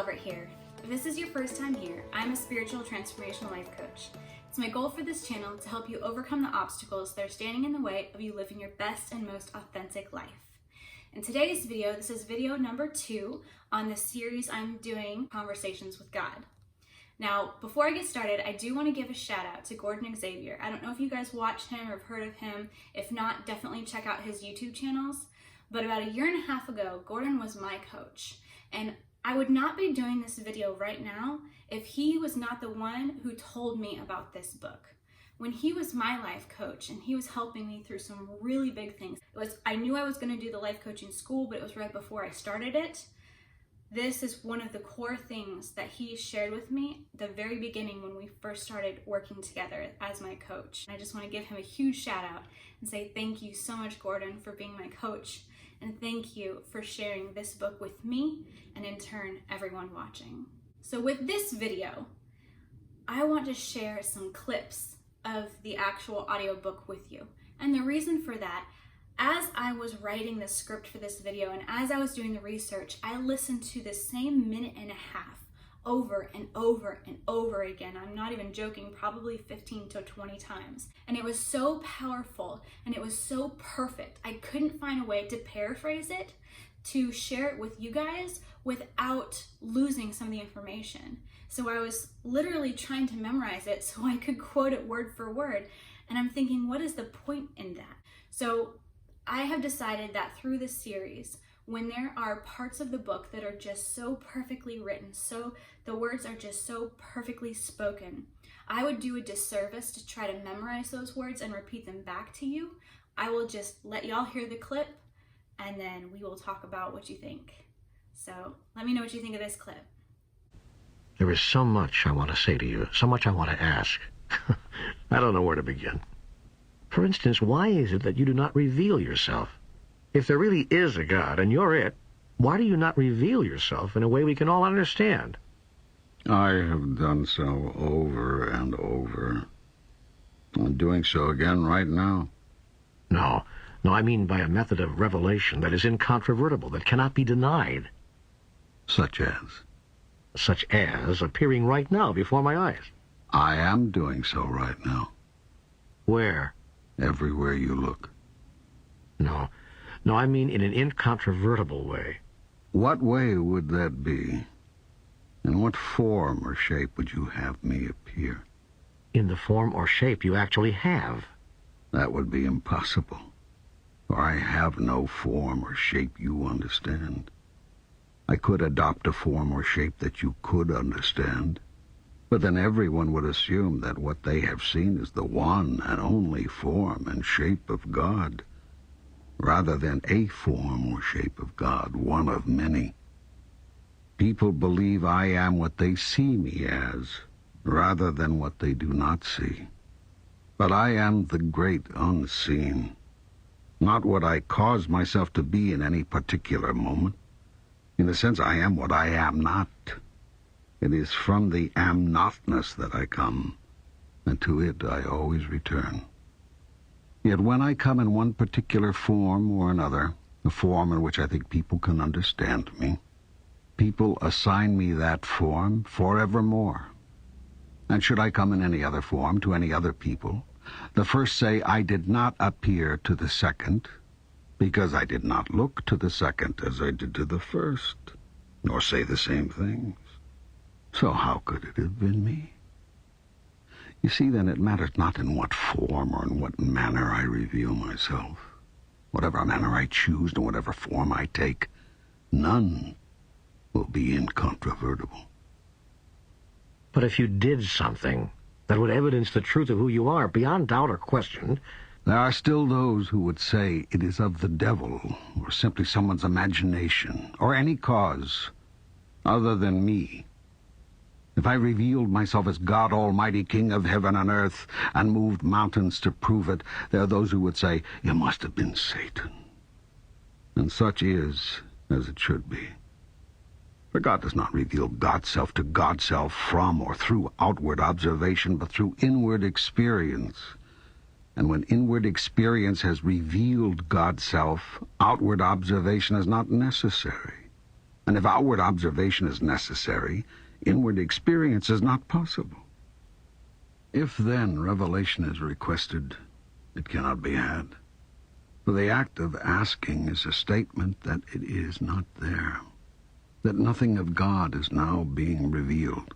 Calvert here. If this is your first time here, I'm a spiritual transformational life coach. It's my goal for this channel to help you overcome the obstacles that are standing in the way of you living your best and most authentic life. In today's video, this is video number 2 on the series I'm doing, Conversations with God. Now, before I get started, I do want to give a shout out to Gordon Xavier. I don't know if you guys watched him or have heard of him. If not, definitely check out his YouTube channels. But about a year and a half ago, Gordon was my coach. And I would not be doing this video right now if he was not the one who told me about this book. When he was my life coach and he was helping me through some really big things, I knew I was going to do the life coaching school, but it was right before I started it. This is one of the core things that he shared with me at the very beginning when we first started working together as my coach. And I just want to give him a huge shout out and say thank you so much, Gordon, for being my coach. And thank you for sharing this book with me and in turn, everyone watching. So with this video, I want to share some clips of the actual audiobook with you. And the reason for that, as I was writing the script for this video and as I was doing the research, I listened to the same minute and a half over and over and over again. I'm not even joking, probably 15 to 20 times. And it was so powerful and it was so perfect. I couldn't find a way to paraphrase it, to share it with you guys without losing some of the information. So I was literally trying to memorize it so I could quote it word for word. And I'm thinking, what is the point in that? So I have decided that through this series, when there are parts of the book that are just so perfectly written, so the words are just so perfectly spoken, I would do a disservice to try to memorize those words and repeat them back to you. I will just let y'all hear the clip and then we will talk about what you think. So let me know what you think of this clip. There is so much I want to say to you, so much I want to ask. I don't know where to begin. For instance, why is it that you do not reveal yourself? If there really is a God and you're it, why do you not reveal yourself in a way we can all understand? I have done so over and over. I'm doing so again right now. No, I mean by a method of revelation that is incontrovertible, that cannot be denied. Such as? Such as appearing right now before my eyes. I am doing so right now. Where? Everywhere you look. No, I mean in an incontrovertible way. What way would that be? In what form or shape would you have me appear? In the form or shape you actually have. That would be impossible, for I have no form or shape you understand. I could adopt a form or shape that you could understand, but then everyone would assume that what they have seen is the one and only form and shape of God, rather than a form or shape of God, one of many. People believe I am what they see me as, rather than what they do not see. But I am the great unseen, not what I cause myself to be in any particular moment. In a sense, I am what I am not. It is from the am-notness that I come, and to it I always return. Yet when I come in one particular form or another, a form in which I think people can understand me, people assign me that form forevermore. And should I come in any other form to any other people, the first say I did not appear to the second, because I did not look to the second as I did to the first, nor say the same things. So how could it have been me? You see, then, it matters not in what form or in what manner I reveal myself. Whatever manner I choose and whatever form I take, none will be incontrovertible. But if you did something that would evidence the truth of who you are, beyond doubt or question, there are still those who would say it is of the devil, or simply someone's imagination, or any cause other than me. If I revealed myself as God Almighty, King of heaven and earth, and moved mountains to prove it, there are those who would say, you must have been Satan. And such is as it should be. For God does not reveal God's self to God's self from or through outward observation, but through inward experience. And when inward experience has revealed God's self, outward observation is not necessary. And if outward observation is necessary, inward experience is not possible. If then revelation is requested, it cannot be had. For the act of asking is a statement that it is not there, that nothing of God is now being revealed.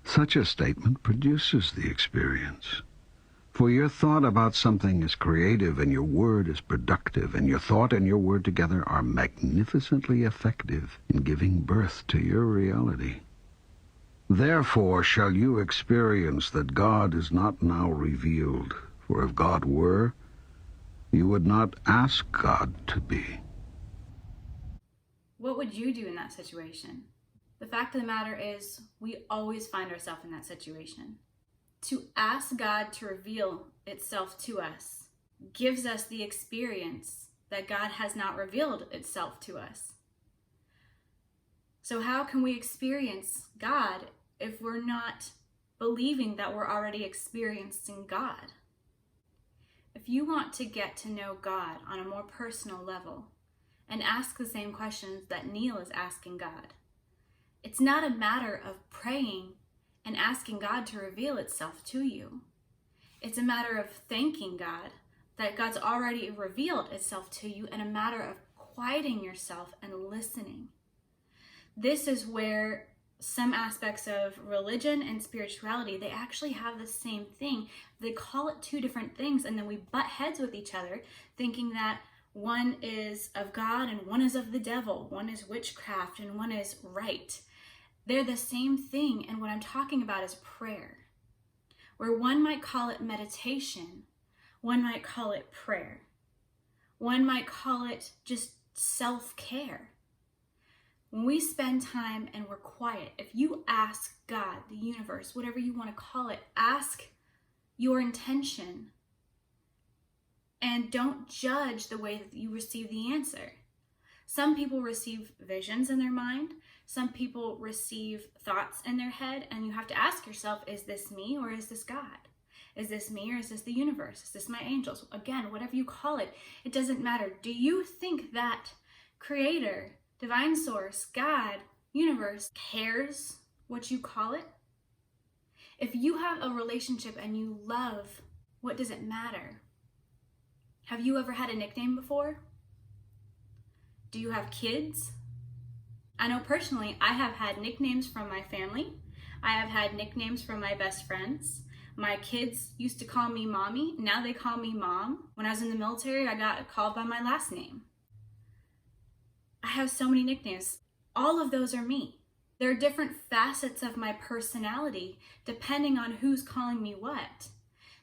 Such a statement produces the experience. For your thought about something is creative, and your word is productive, and your thought and your word together are magnificently effective in giving birth to your reality. Therefore shall you experience that God is not now revealed, for if God were, you would not ask God to be. What would you do in that situation? The fact of the matter is, we always find ourselves in that situation. To ask God to reveal itself to us gives us the experience that God has not revealed itself to us. So how can we experience God if we're not believing that we're already experiencing God? If you want to get to know God on a more personal level and ask the same questions that Neale is asking God, it's not a matter of praying and asking God to reveal itself to you. It's a matter of thanking God that God's already revealed itself to you, and a matter of quieting yourself and listening. This is where some aspects of religion and spirituality, they actually have the same thing. They call it two different things, and then we butt heads with each other, thinking that one is of God and one is of the devil, one is witchcraft and one is right. They're the same thing, and what I'm talking about is prayer. Where one might call it meditation, one might call it prayer. One might call it just self-care. When we spend time and we're quiet, if you ask God, the universe, whatever you want to call it, ask your intention and don't judge the way that you receive the answer. Some people receive visions in their mind. Some people receive thoughts in their head, and you have to ask yourself, is this me or is this God? Is this me or is this the universe? Is this my angels? Again, whatever you call it, it doesn't matter. Do you think that Creator, Divine Source, God, universe cares what you call it? If you have a relationship and you love, what does it matter? Have you ever had a nickname before? Do you have kids? I know personally, I have had nicknames from my family. I have had nicknames from my best friends. My kids used to call me Mommy. Now they call me Mom. When I was in the military, I got called by my last name. I have so many nicknames. All of those are me. There are different facets of my personality depending on who's calling me what.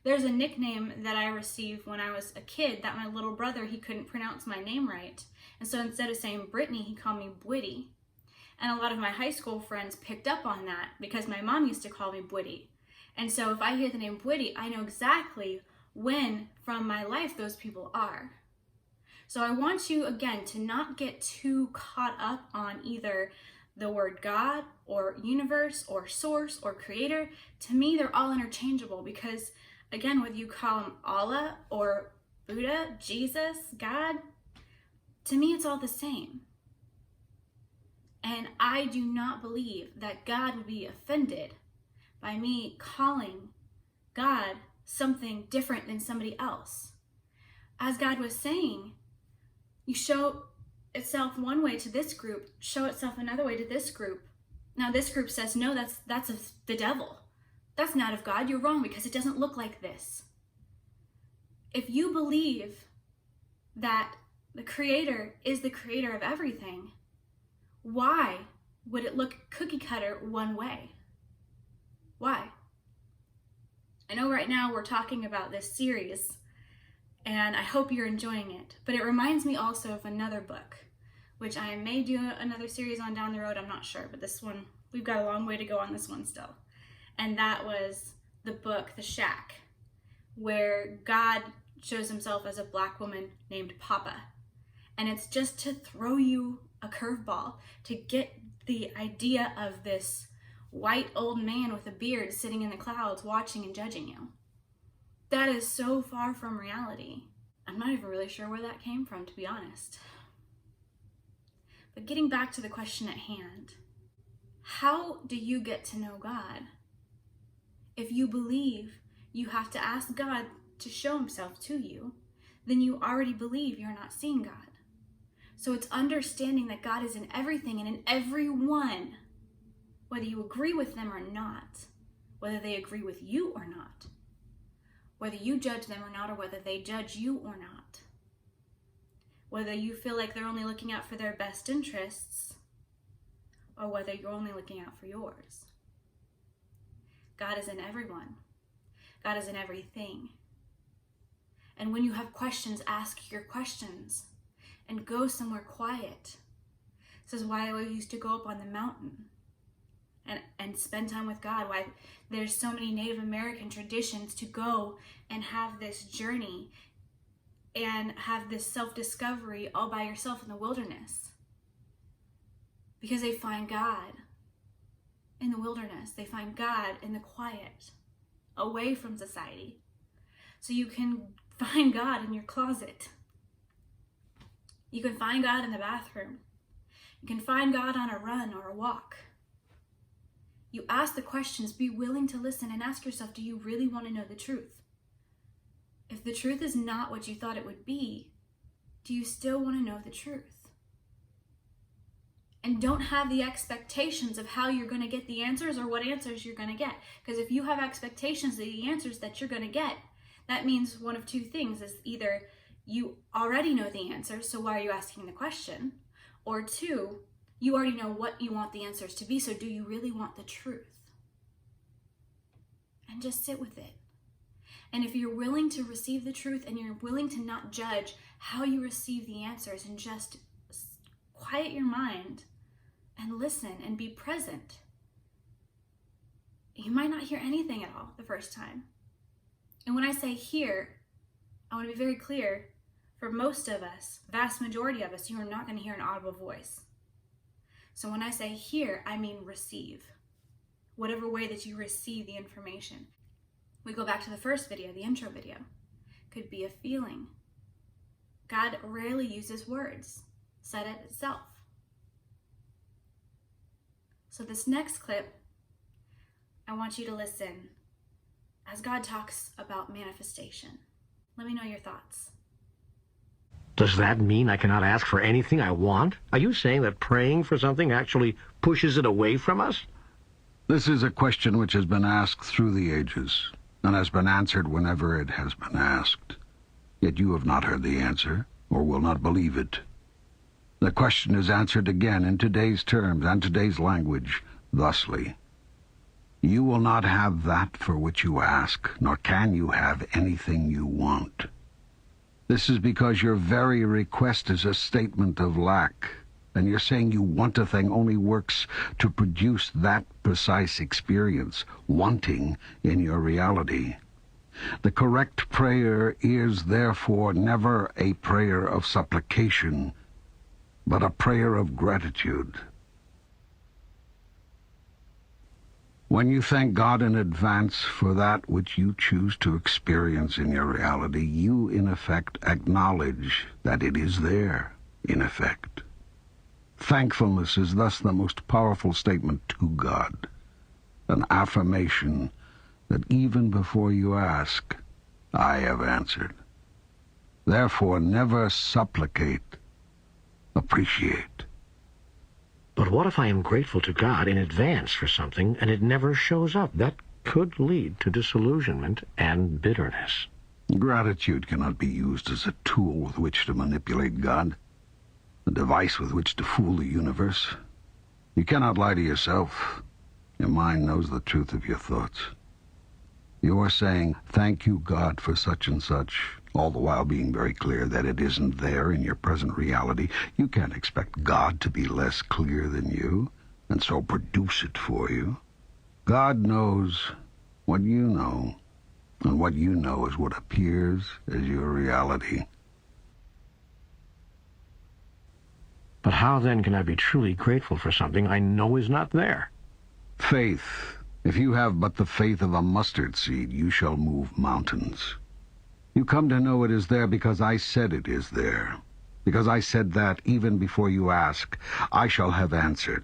There's a nickname that I received when I was a kid that my little brother, he couldn't pronounce my name right. And so instead of saying Brittany, he called me Bwitty. And a lot of my high school friends picked up on that because my mom used to call me Bwitty. And so if I hear the name Bwitty, I know exactly when from my life those people are. So I want you, again, to not get too caught up on either the word God or universe or source or creator. To me, they're all interchangeable because, again, whether you call them Allah or Buddha, Jesus, God, to me, it's all the same. And I do not believe that God would be offended by me calling God something different than somebody else. As God was saying, you show itself one way to this group, show itself another way to this group. Now this group says, no, that's of the devil. That's not of God. You're wrong because it doesn't look like this. If you believe that the Creator is the creator of everything, why would it look cookie cutter one way? Why? I know right now we're talking about this series, and I hope you're enjoying it, but it reminds me also of another book, which I may do another series on down the road, I'm not sure, but this one, we've got a long way to go on this one still. And that was the book, The Shack, where God shows himself as a black woman named Papa. And it's just to throw you a curveball, to get the idea of this white old man with a beard sitting in the clouds watching and judging you. That is so far from reality. I'm not even really sure where that came from, to be honest. But getting back to the question at hand, how do you get to know God? If you believe you have to ask God to show himself to you, then you already believe you're not seeing God. So it's understanding that God is in everything and in everyone, whether you agree with them or not, whether they agree with you or not, whether you judge them or not, or whether they judge you or not, whether you feel like they're only looking out for their best interests, or whether you're only looking out for yours. God is in everyone. God is in everything. And when you have questions, ask your questions and go somewhere quiet. This is why I used to go up on the mountain and spend time with God, why there's so many Native American traditions to go and have this journey and have this self-discovery all by yourself in the wilderness. Because they find God in the wilderness. They find God in the quiet, away from society. So you can find God in your closet. You can find God in the bathroom. You can find God on a run or a walk. You ask the questions, be willing to listen, and ask yourself, do you really want to know the truth? If the truth is not what you thought it would be, do you still want to know the truth? And don't have the expectations of how you're going to get the answers or what answers you're going to get. Because if you have expectations of the answers that you're going to get, that means one of two things is either you already know the answer, so why are you asking the question? Or two, you already know what you want the answers to be, so do you really want the truth? And just sit with it. And if you're willing to receive the truth and you're willing to not judge how you receive the answers and just quiet your mind and listen and be present, you might not hear anything at all the first time. And when I say hear, I want to be very clear. For most of us, vast majority of us, you are not going to hear an audible voice. So when I say hear, I mean receive. Whatever way that you receive the information. We go back to the first video, the intro video. Could be a feeling. God rarely uses words. Said it itself. So this next clip, I want you to listen as God talks about manifestation. Let me know your thoughts. Does that mean I cannot ask for anything I want? Are you saying that praying for something actually pushes it away from us? This is a question which has been asked through the ages, and has been answered whenever it has been asked. Yet you have not heard the answer, or will not believe it. The question is answered again in today's terms and today's language, thusly. You will not have that for which you ask, nor can you have anything you want. This is because your very request is a statement of lack, and you're saying you want a thing only works to produce that precise experience, wanting in your reality. The correct prayer is therefore never a prayer of supplication, but a prayer of gratitude. When you thank God in advance for that which you choose to experience in your reality, you in effect acknowledge that it is there, in effect. Thankfulness is thus the most powerful statement to God, an affirmation that even before you ask, I have answered. Therefore, never supplicate, appreciate. But what if I am grateful to God in advance for something and it never shows up? That could lead to disillusionment and bitterness. Gratitude cannot be used as a tool with which to manipulate God, a device with which to fool the universe. You cannot lie to yourself. Your mind knows the truth of your thoughts. You are saying, thank you, God, for such and such, all the while being very clear that it isn't there in your present reality. You can't expect God to be less clear than you, and so produce it for you. God knows what you know, and what you know is what appears as your reality. But how then can I be truly grateful for something I know is not there? Faith. If you have but the faith of a mustard seed, you shall move mountains. You come to know it is there because I said it is there. Because I said that even before you ask, I shall have answered.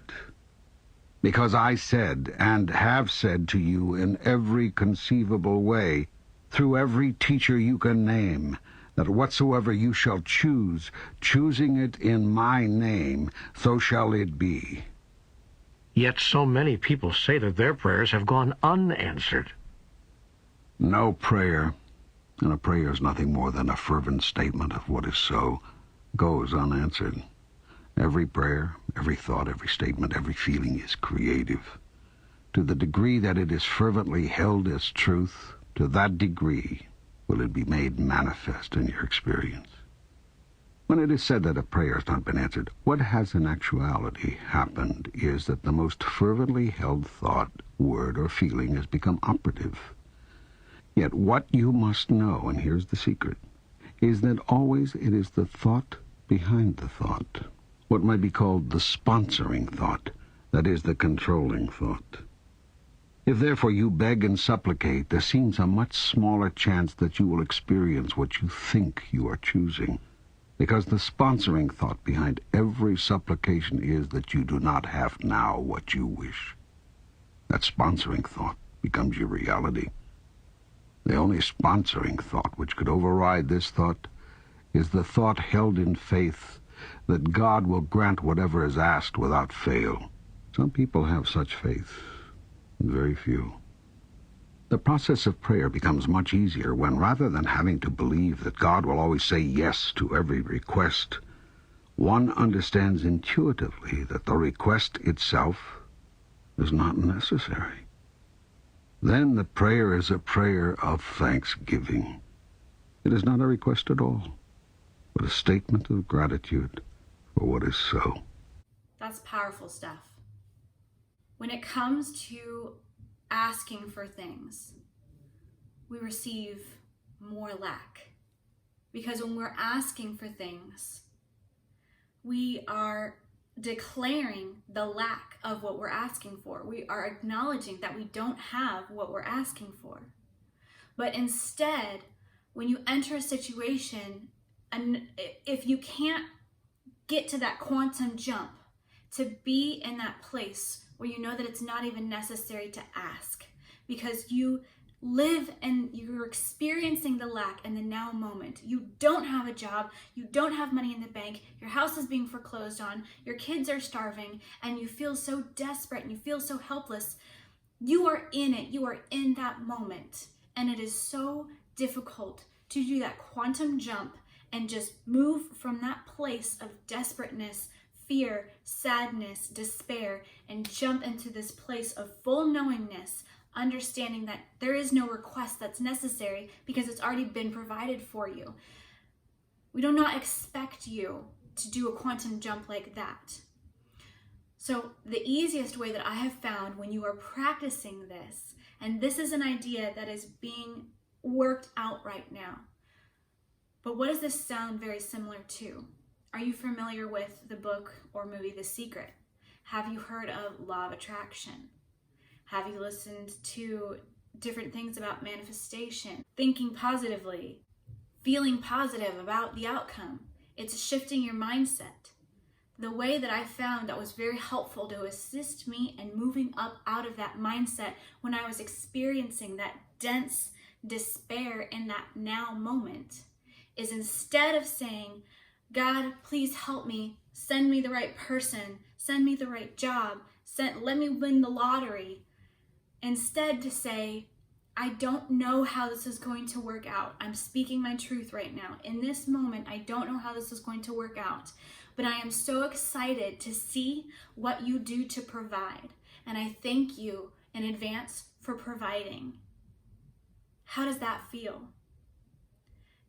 Because I said and have said to you in every conceivable way, through every teacher you can name, that whatsoever you shall choose, choosing it in my name, so shall it be. Yet so many people say that their prayers have gone unanswered. No prayer, and a prayer is nothing more than a fervent statement of what is so, goes unanswered. Every prayer, every thought, every statement, every feeling is creative. To the degree that it is fervently held as truth, to that degree will it be made manifest in your experience. When it is said that a prayer has not been answered, what has in actuality happened is that the most fervently held thought, word, or feeling has become operative. Yet what you must know, and here's the secret, is that always it is the thought behind the thought, what might be called the sponsoring thought, that is the controlling thought. If therefore you beg and supplicate, there seems a much smaller chance that you will experience what you think you are choosing, because the sponsoring thought behind every supplication is that you do not have now what you wish. That sponsoring thought becomes your reality. The only sponsoring thought which could override this thought is the thought held in faith that God will grant whatever is asked without fail. Some people have such faith, and very few. The process of prayer becomes much easier when, rather than having to believe that God will always say yes to every request, one understands intuitively that the request itself is not necessary. Then the prayer is a prayer of thanksgiving. It is not a request at all, but a statement of gratitude for what is so. That's powerful stuff. When it comes to asking for things, we receive more lack. Because when we're asking for things, we are declaring the lack of what we're asking for. We are acknowledging that we don't have what we're asking for. But instead, when you enter a situation, and if you can't get to that quantum jump, to be in that place where you know that it's not even necessary to ask, because you live and you're experiencing the lack in the now moment. You don't have a job, you don't have money in the bank, your house is being foreclosed on, your kids are starving, and you feel so desperate and you feel so helpless. You are in it, you are in that moment, and it is so difficult to do that quantum jump and just move from that place of desperateness, fear, sadness, despair, and jump into this place of full knowingness, understanding that there is no request that's necessary because it's already been provided for you. We do not expect you to do a quantum jump like that. So the easiest way that I have found when you are practicing this, and this is an idea that is being worked out right now, but what does this sound very similar to? Are you familiar with the book or movie The Secret? Have you heard of Law of Attraction? Have you listened to different things about manifestation, thinking positively, feeling positive about the outcome? It's shifting your mindset. The way that I found that was very helpful to assist me in moving up out of that mindset when I was experiencing that dense despair in that now moment is, instead of saying, God, please help me, send me the right person, send me the right job, let me win the lottery, instead to say, I don't know how this is going to work out. I'm speaking my truth right now. In this moment, I don't know how this is going to work out, but I am so excited to see what you do to provide. And I thank you in advance for providing. How does that feel?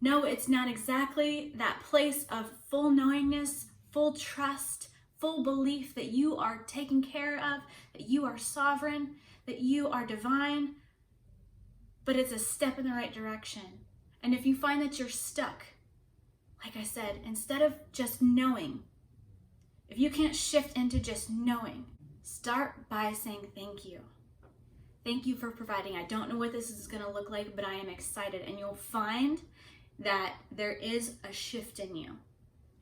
No, it's not exactly that place of full knowingness, full trust, full belief that you are taken care of, that you are sovereign, that you are divine, but it's a step in the right direction. And if you find that you're stuck, like I said, instead of just knowing, if you can't shift into just knowing, start by saying thank you. Thank you for providing. I don't know what this is going to look like, but I am excited. And you'll find that there is a shift in you.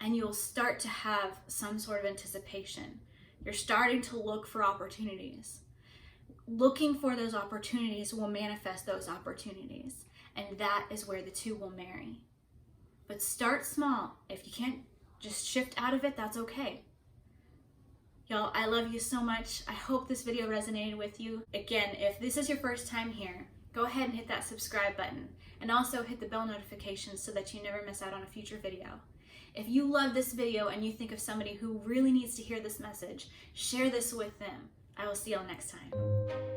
and you'll start to have some sort of anticipation. You're starting to look for opportunities. Looking for those opportunities will manifest those opportunities, and that is where the two will marry. But start small. If you can't just shift out of it, that's okay. Y'all, I love you so much. I hope this video resonated with you. Again, if this is your first time here, go ahead and hit that subscribe button, and also hit the bell notifications so that you never miss out on a future video. If you love this video and you think of somebody who really needs to hear this message, share this with them. I will see y'all next time.